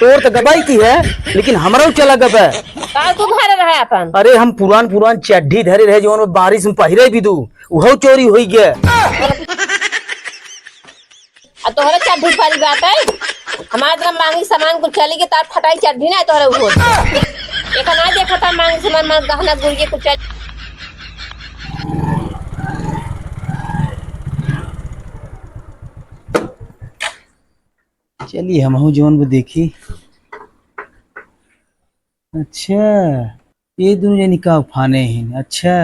तोर तो गबाई की है, लेकिन हमारा चला गबे। का तू घर रहे अपन? अरे हम पुरान पुरान चड्ढी धरे रहे जो बारिश में पहिरे भी दू, वो चोरी हो गया। तोहरे चड्ढी वाली बात है। हमारे तरह मांगी सामान कुछ चली के तार फटाई चड्ढी ना तोहरे वो एक ना देखा था मांगी सामान मांग गहना गुड़ के कुछ चलिए हम जोन वो देखी। अच्छा ये दोनों जनी का फाने हैं। अच्छा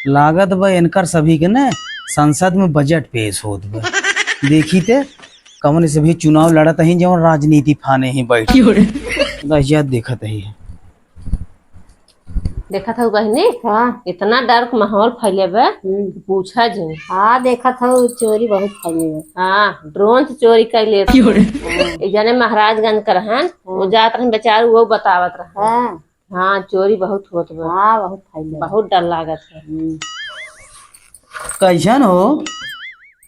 लागत बा इनकर सभी के ना संसद में बजट पेश होत बा। देखी ते कमन से भी चुनाव लड़त ही जवन राजनीति फाने ही बैठ दहशत देखत ही। देखा था बहनी। हाँ इतना डर माहौल फैले बा पूछा जी। हाँ देखा था चोरी बहुत फैले बा। हाँ ड्रोन से चोरी कर ले जाने महाराजगंज कर हन वो जात रहन बेचारू वो बतावत रहा। हाँ हाँ चोरी बहुत होत बा। हाँ बहुत फैले बहुत डर लागत है। कैसन हो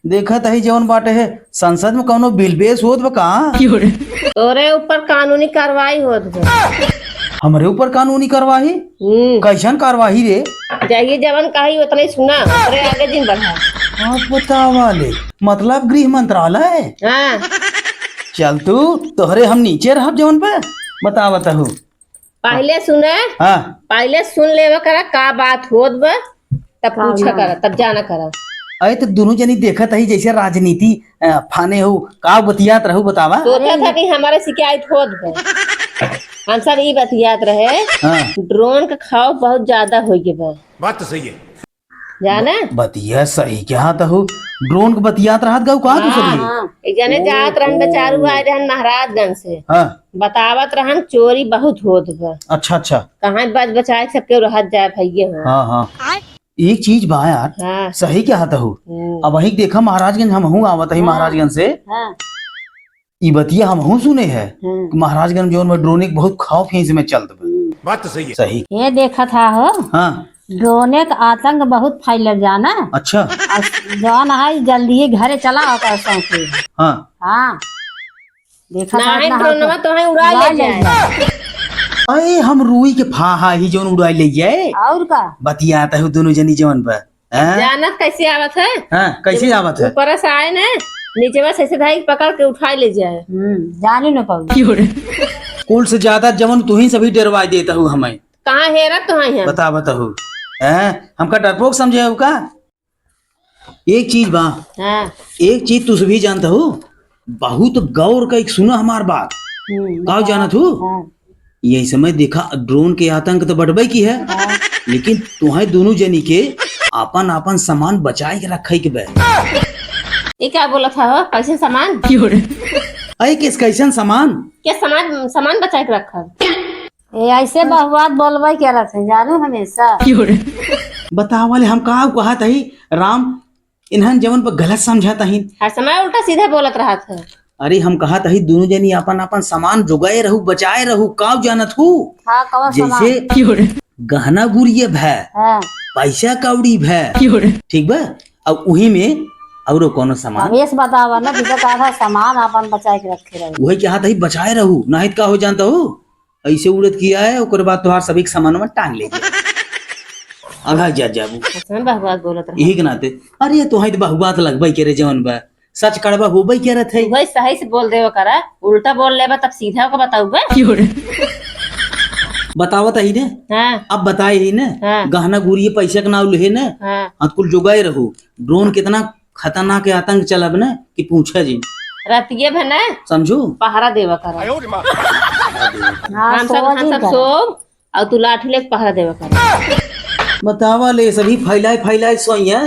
देखत ही जवन बाटे है संसद में कौनो बिल पेश होत बा का? तोरे ऊपर कानूनी कार्रवाई होत बा। हमरे ऊपर कानूनी कार्रवाई? कैसन कार्रवाई रे? जाइए जवन कही उतना ही सुना तोरे आगे दिन बढ़ा। आप बतावा ले, मतलब गृह मंत्रालय? हाँ चल तू तोहरे हम नीचे रहब जवन पे बतावत हूँ। पहले सुने। हाँ पहले सुन लेवा करा का बात होत बा तब पूछा करा तब जाना करा। अरे तो दोनों जनी देखत ही जैसे राजनीति फाने हो का बतियात रहू बतावा। सोचा था कि हमारे शिकायत होत बा। हम सब ये बतियात रहे। हाँ ड्रोन का खौफ बहुत ज्यादा हो गया बा। बात तो सही है जाने बतिया सही क्या था हो ड्रोन के बतियात रहत गऊ कहा तू सभी? एक जने जात रहन बेचारू आए रहन महाराजगंज से। हाँ बतावत रहन चोरी बहुत होत बा। अच्छा अच्छा कहाँ बच बचाए सबके रहत जाए भैये हो। हाँ हाँ एक चीज बा यार। हाँ सही क्या था हो अब वही देखा महाराजगंज हम हूँ आवत ही महाराजगंज से। हाँ ई बतिया हम हूँ सुने है कि महाराजगंज जो में ड्रोन एक बहुत खौफ है इसमें चलत बा। बात तो सही है सही। ये देखा था हो हाँ ड्रोन का आतंक बहुत फैल जाना। अच्छा जौन है जल्दी ही घरे चला होता है। हाँ हाँ देखा था नहीं अपना ड्रोनवा तो है उड़ा ले जाए। अरे हम रुई के फाहा ही जोन उड़ाई ले जाए और का बतियाता है दोनों जनी जवन पर। हाँ जानत कैसे आवत है? हाँ, कैसे आवत है? ऊपर से आए ना नीचे बस ऐसे धाई पकड़ के उठा ले जाए। जानी न पाऊ। कुल से ज्यादा जवन तू ही सभी डरवा देता हूँ हमें। कहाँ हेरत तो है बता बताहू हमका डरपोक समझे हो का? एक चीज बा। हाँ एक चीज तू सभी जानता हो बहुत गौर का एक सुना हमार बात का जानत हो। यही समय देखा ड्रोन के आतंक तो बढ़बे की है लेकिन तुम्हारे दोनों जनी के आपन आपन सामान बचाए के रखे के बे। ये क्या बोला था हो? कैसे सामान? अरे किस कैसन सामान? क्या सामान सामान बचा के रखा? ये ऐसे बहुबात बोलबे क्या रखे जानू हमेशा। बता वाले हम कहा था ही राम इन्हन जवन पर गलत समझाता ही। हर समय उल्टा सीधा बोलत रहा था। अरे हम कहा था ही दोनों जनी अपन अपन सामान जुगाए रहू बचाए रहू का जानत हूँ। हाँ कवा जैसे गहना गुड़िया भै हाँ पैसा कौड़ी भै ठीक बा अब वही में और कोनो सामान हमेश बतावा ना जिसे कहा था सामान अपन बचाए के रखे रहे। वही कहा था ही बचाए रहू नाहित का हो जानता हो ऐसे उड़द किया है और बाद तुहार सभी सामान में टांग ले अघा जा जाबू बहुबात बोलत रहा। यही के नाते अरे तो है बहुबात लगबई के रे जवन बा सच कड़वा होबई के रहत है। वही सही से बोल देवा करा उल्टा बोल लेबा तब सीधा को बताऊ बे। बतावत ही ने। हाँ अब बताए ही ने हाँ। गहना गुड़िया पैसा के नाव ले ने हाँ कुल जुगाए रहू ड्रोन कितना खतरनाक आतंक चलब न कि पूछा जी रतिये भना समझो पहरा देवा करा। हाँ हम सब सोब और तू लाठी लेके पहरा देवा करा। बतावा ले सभी फैलाए फैलाए सोइया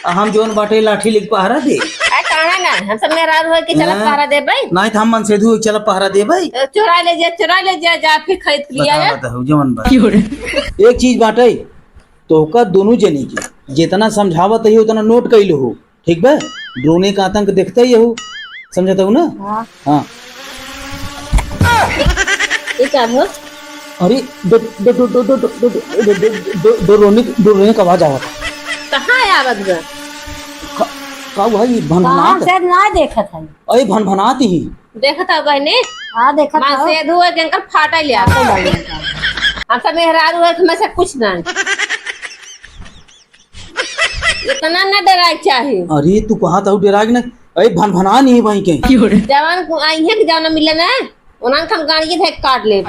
हम जोन बाटे लाठी लेके पहरा दे। कहा ना हम सब मेरा हो कि चल पहरा दे भाई नहीं तो हम मन से धु चल पहरा दे भाई। चुरा ले जा फिर खरीद लिया है। बताओ जवन बा एक चीज बाटे तो का दोनों जनी की जितना समझावत है उतना नोट कैलो हो ठीक बा। ड्रोन का आतंक देखते ही हो समझता हूँ ना। हाँ ये क्या हो? अरे ड्रोन का आवाज आवत कहाँ है आवाज का भाई कहाँ से ना देखा था। अरे भनभनाती ही देखता बहनी हाँ देखा मां था से धुआ के अंकर फाटा लिया हम सब मेहरारू है हमें से कुछ ना इतना न डराए चाहिए। अरे तू कहाँ था डेराग ना, अरे भनभना नहीं वहीं के जवान को आई है कि जवान मिले ना उन्होंने हम गाड़ी थे काट ले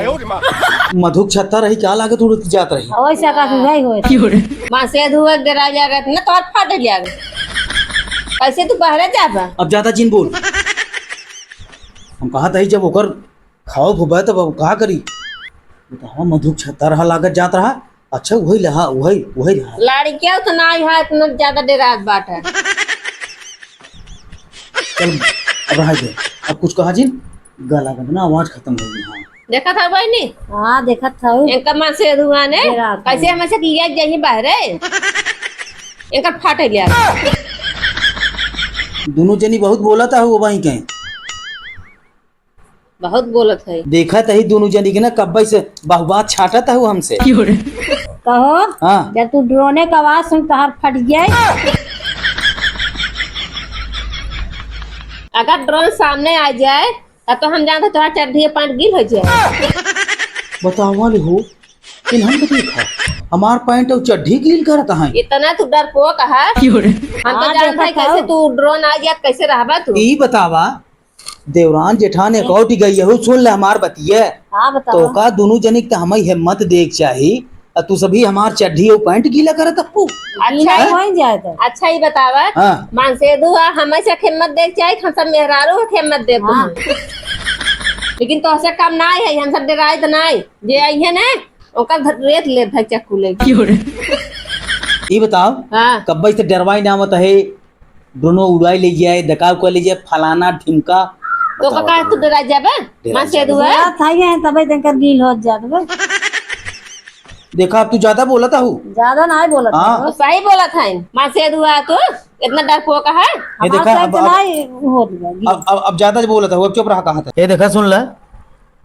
मधुक छत्ता रही क्या लागत उड़ती जात रही। वैसा का नहीं होए मां से धुआ डरा जा रहा ना तो फाट लिया कैसे तू बहरे जाबा। अब ज्यादा जिन बोल, हम कहा था जब ओकर खाओ भुबा तब अब कहा करी बताओ। मधुक छत्ता रहा लागत जात रहा, अच्छा वही रहा वही वही रहा। लाड़ी क्या तो ना है इतना ज्यादा डरा बाट है। चल अब रहा दे, अब कुछ कहा जिन गला का ना आवाज खत्म हो गई। हाँ देखा था भाई नहीं हाँ देखा था इनका मां से धुआ ने डरा था। कैसे हमें से लिया जाइए बहरे इनका फाट लिया दोनों जनी बहुत बोला था वो वहीं के, बहुत बोलत है। देखा था ही दोनों जनी के ना कब्बई से बहुबात छाटा था वो हमसे। कहो हाँ जब तू ड्रोने का आवाज सुन तहार फट जाए। अगर ड्रोन सामने आ जाए तब तो हम जानते तुम्हारा चड्ढी पैंट गिर हो जाए। बतावा ले हो इन हम तो देखा हमार पैंट और चड्ढी गिल करता है। इतना तू डर पो कहा हम तो हाँ, जानते हैं देखा कैसे था। तू ड्रोन आ गया कैसे रहबा तू। यही बतावा देवरान जेठान एकौटी गई है सुन ले हमार बतिया। हाँ तो बताओ का दोनों जनिक तो हमें हिम्मत देख चाहिए, तू सभी हमार चड्ढी और पैंट गीला करत अपू। अच्छा नहीं हो जाए तो अच्छा ही बतावा हाँ मान से दुआ हमें से हिम्मत देख चाहिए हम सब मेहरारू है हिम्मत दे हाँ। लेकिन तो ऐसे काम ना है हम सब डराए तो नहीं जे आई है ना ओकर रेत ले भाई चक्कू ले। ये बताओ हाँ कब्बई से डरवाई नामत है दोनों उड़ाई ले जाए दकाव कर ले जाए फलाना ढिमका। तो का तू डरा जाबे मान से दुआ डरा था ये तबे तक गील हो जात बे। देखा अब तू ज्यादा बोला था हूँ। ज्यादा नहीं बोला हाँ। तो सही बोला था मान से दुआ तो इतना डर पो का है। ये देखा अब नहीं हो गया अब ज्यादा बोला था वो अब चुप रहा कहा था। ये देखा सुन ले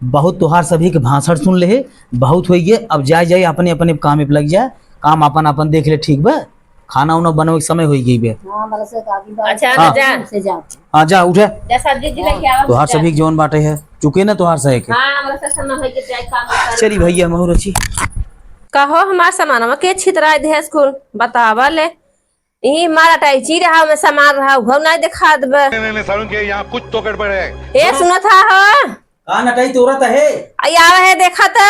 बहुत तुहार सभी के भाषण सुन ले बहुत हुई है, अब जाए जाए अपने अपने काम में लग जाए, काम अपन अपन देख ले ठीक बा। खाना उना बनवे के समय हो गई बे। हां मतलब से काफी बार अच्छा हाँ। जा से जा हाँ जा उठे जा सब्जी जी लेके आवा तुहार सभी के जौन बाटे है चुके ना तुहार सहे के। हां मतलब से समय हो के जाए काम कर। चली भैया महू रची कहो हमार सामानवा के छितरा दे स्कूल बतावा ले ई मारा टाइची रहा में सामान रहा घर नहीं दिखा देबे। नहीं सारुण के यहाँ कुछ तो गड़बड़ है। ए सुनो था हो कहाँ नटाई तोरत है आया है देखा तो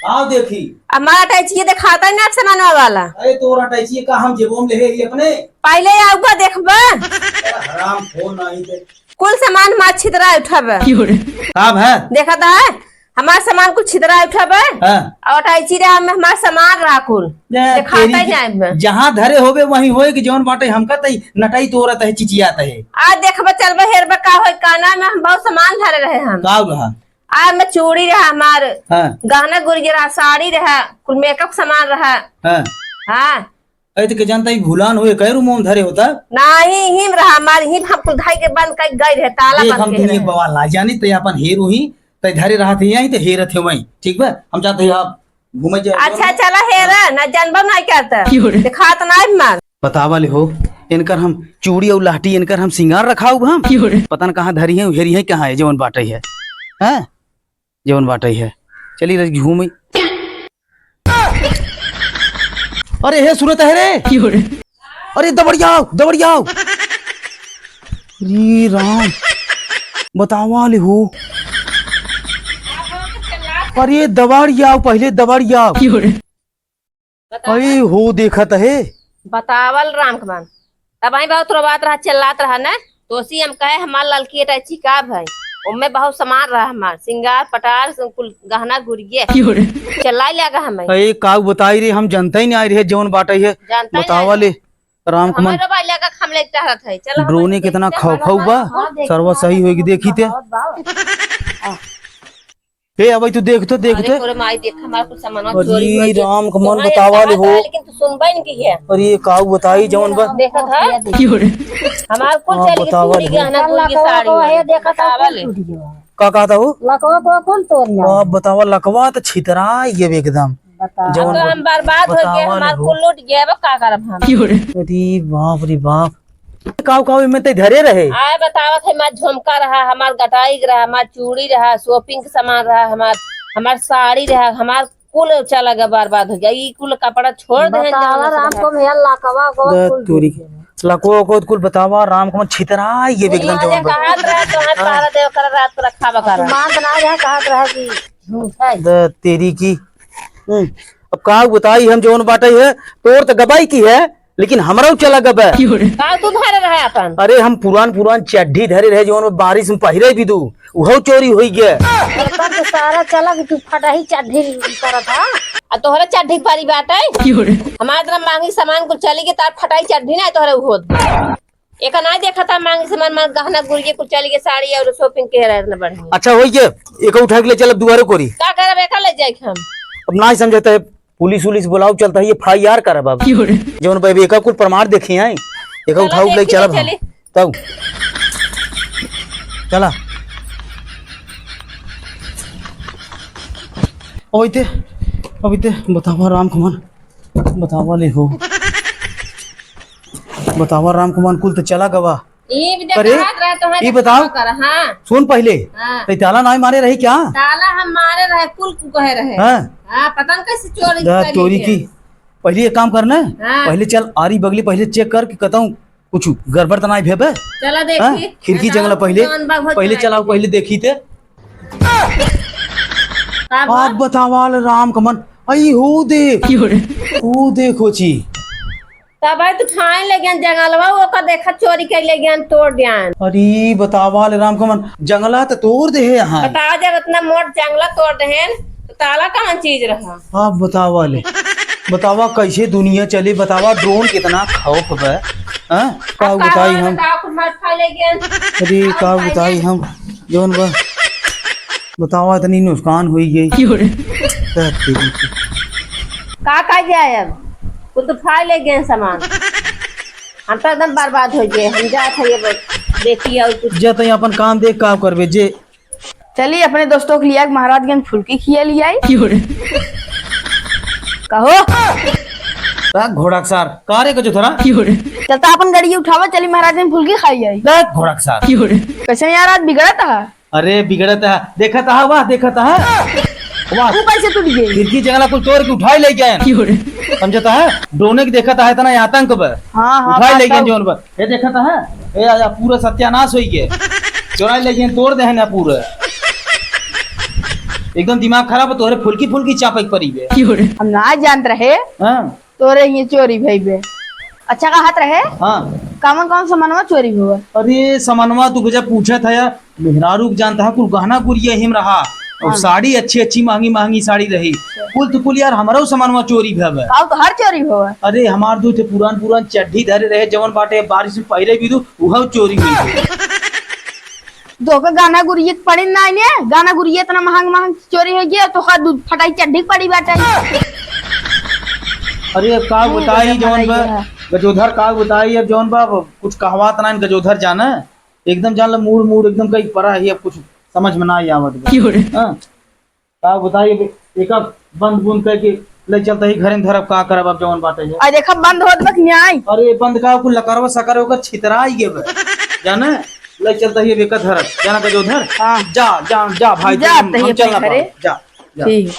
आओ देखी हमारा टाइची दिखाता ही ना सामानवा वाला अरे तोरा टाइची का हम जेबों में ले ही अपने पहले आऊगा देखबे हराम फोन नहीं थे कुल सामान मार छितरा उठाबे काम है। देखा था हमार सामान कुल छितरा उठाबे हाँ और टाइची रहा में हमार सामान रहा कुल दिखाता ही नहीं। जहाँ धरे होबे वहीं होए कि जौन बाटे हमका तई नटाई तोरत है चिचियात है। आज देखबे चलबे हेरबे का होई काना में हम बहुत सामान धरे रहे हम। का रहा आज में चूड़ी रहा हमार हाँ गहना गुड़िया रहा साड़ी रहा कुल मेकअप सामान रहा। हाँ हाँ ऐत के जानता ही भूलान हुए कई रूम धरे होता नहीं हिम रहा हमार हिम हम कुल धाई के बंद कर गई रहे ताला देख बंद हम के दुनिया रहे। बवाल ला जानी तो अपन हेरू ही तई धरे रहा थे यहीं तो हेरत है वहीं ठीक बा हम चाहते हैं आप घूमे जाए। अच्छा चला हेरा ना जानबो नहीं करता दिखात नहीं मार बतावा ले हो इनकर हम चूड़ी और लाठी इनकर हम सिंगार रखा हुआ हम पता न कहाँ धरी है उहेरी है कहाँ है जवन बाटे है हैं जवन बाटे है चली रही घूमे। अरे हे सुनत है रे अरे दबड़ियाओ दबड़ियाओ री राम बतावा ले हो अरे दबड़ियाओ पहले दबड़ियाओ अरे हो देखत है बतावल राम कमान तब आई बहुत रोबात रहा चिल्लात रहा ना तो सी हम कहे हमार लड़की टैची का भाई उनमें बहुत सामान रहा हमार सिंगार पटार कुल गहना गुड़िया चिल्लाई लगा हमें अरे का बताई रे हम जनता ही नहीं आई रहे जौन बाटे है जानता ही बतावा ले राम कमन हमारे भाई लगा हम ले चाहत है चलो ड्रोने कितना खौफौ बा सर्व सही होगी देखी ते हे अब तू देख तो अरे माई देख हमार कुछ सामान चोरी अरे हो गया। राम कमन तुम्हारे बतावा ले सामान हो था, लेकिन तू सुनबा नहीं की है अरे का बताई जौन बा देखत है हमार कुल हाँ, चली बतावा पूरी ले। गहना गुड़िया लकवा साड़ी को ये देखा था बतावा ले। का कहता हो लकवा को कौन तोड़ना अब बतावा लकवा तो छितरा ये एकदम बता जौन तो हम बर्बाद हो गए बतावा ले हमार हो। कुल लूट गया अब का करब हम। अरे बाप रे बाप काव काव में ते धरे रहे। आए बतावत है हमार झुमका रहा, हमार गटाई रहा, हमार चूड़ी रहा, शॉपिंग के सामान रहा, हमार साड़ी रहा, हमार कुल चला गया, बर्बाद हो गया। ई कुल कपड़ा छोड़ दे बतावा राम को भैया लाकवा को द तोरी लको को कुल बतावा राम को छितरा ये एकदम जवान बा। कहात रहा तो हाथ पहरा देव कर रात को रखा बकर मान बना रहा कहत रहा कि झूठ है। द तेरी की अब का बताई हम जौन बाटे है तोर तो गबाई की है, लेकिन हमरा चला गबा। का तू धरे रहे अपन? अरे हम पुरान चड्ढी धरे रहे जौन बारिश में पहिरे भी दू उहो चोरी हो गया। तब तो सारा चला कि तू फटाही चढ़ी करत था। आ तोहरे चड्ढी पारी बाटे हमारे तरह मांगी सामान कुल चली के तार फटाई चड्ढी ना तोहरे होत एक ना देखा था मांगी सामान में गहना गुड़िया कुल चली के साड़ी और शॉपिंग के रहना बढ़िया। अच्छा हो गया एक उठा के ले चल दुआरे कोरी का करे बेटा ले जाए हम अब ना समझता है पुलिस उलिस बुलाओ चलता है ये FIR कर बाबा जौन भाई एक कुल प्रमाण देखे हैं एक उठाओ ले चल तब चला अभी ते बतावा राम कुमार बतावा ले हो बतावा राम कुमार कुल तो चला गवा। ई भी अरे, देखा रहा तो ई बताओ। कर हां सुन पहले हाँ। ते ताला ना मारे रही क्या? ताला हम मारे रहे कुल को कहे रहे हाँ हां पता न कैसे चोरी दा करी चोरी है। की पहले एक काम करना हाँ। पहले चल आरी बगली पहले चेक कर के कहताऊं कुछ गड़बड़ तो नहीं भेबे। चला हाँ? देखी खिड़की जंगला पहले चलाओ पहले देखी थे आप बतावाल राम कमन आई हो देखो ची तब तू ठान ले गया जंगलवा ओका देखा चोरी कर ले गया तोड़ दिया। अरे बतावाल राम कमन जंगला तो तोड़ दे है यहाँ बताओ जब इतना मोट जंगला तोड़ दे तो ताला कहाँ चीज रहा? आप बतावाले बतावा कैसे दुनिया चली बतावा ड्रोन कितना खौफ है हाँ? का बताई हम अरे का बताई हम जौन बा बतावा इतनी नुकसान हुई गई का जाए अब कुल तो फाड़ ले गए सामान हम तो एकदम बर्बाद हो गए। हम जा थे देखिए और कुछ जे तई अपन काम देख का करबे जे चलिए अपने दोस्तों के लिए महाराजगंज फुल्की खिया लिया कहो घोड़ा सार कारे का जो थरा चलता अपन गाड़ी उठावा चली महाराजगंज फुल्की खाई आई घोड़ा सार कैसे यार आज बिगड़ा था अरे बिगड़ता है देखा था वाह देखा था वाह तू कैसे टूट गई खिड़की जंगला कुछ तोड़ के उठाई ले गए समझता है ड्रोन के देखा था इतना आतंक बा हाँ हाँ उठाई ले बात गए जोन पर ये देखा था ये आजा पूरा सत्यानाश हो गया चोराई ले गए तोड़ दे ना पूरा एकदम दिमाग खराब है तोहरे फुल्की चापक पड़ी बे हम ना जानते रहे हां तोरे ये चोरी भई बे अच्छा का हाथ रहे हां कौन सामानवा चोरी हुआ? अरे सामानवा तू जब पूछा था यार मेहरारू जानता है कुल गहना गुड़िया हिम रहा और साड़ी अच्छी महंगी साड़ी रही कुल तो कुल यार हमारा सामानवा चोरी भे काऊ तो हर चोरी हुआ। अरे हमार दो थे पुरान चड्ढी धरे रहे जवन बाटे बारिश में पहले भी दो वह चोरी हुई दो का गाना गुड़िया पड़ी ना ने गाना गुड़िया इतना महंग चोरी हो गया तो दूध फटाई चड्ढी पड़ी बाटे। अरे अब का बताई जवन बा गजोधर का बताई अब जवन बा कुछ कहवात ना गजोधर जाना एकदम जान ला मूड एकदम कहीं परा है अब कुछ समझ में ना आवत हां का बताई एक बंद बुन करके ले चलता ही घर में धरब का करब अब जवन बाटे है आ देखा बंद होत बक न्याय अरे बंद का कुल लकरवा सकरवा का छितराई गे जाना ले चलता ही बेका धरब जाना गजोधर हाँ। जा भाई जा हम चलना घरे। जा ठीक।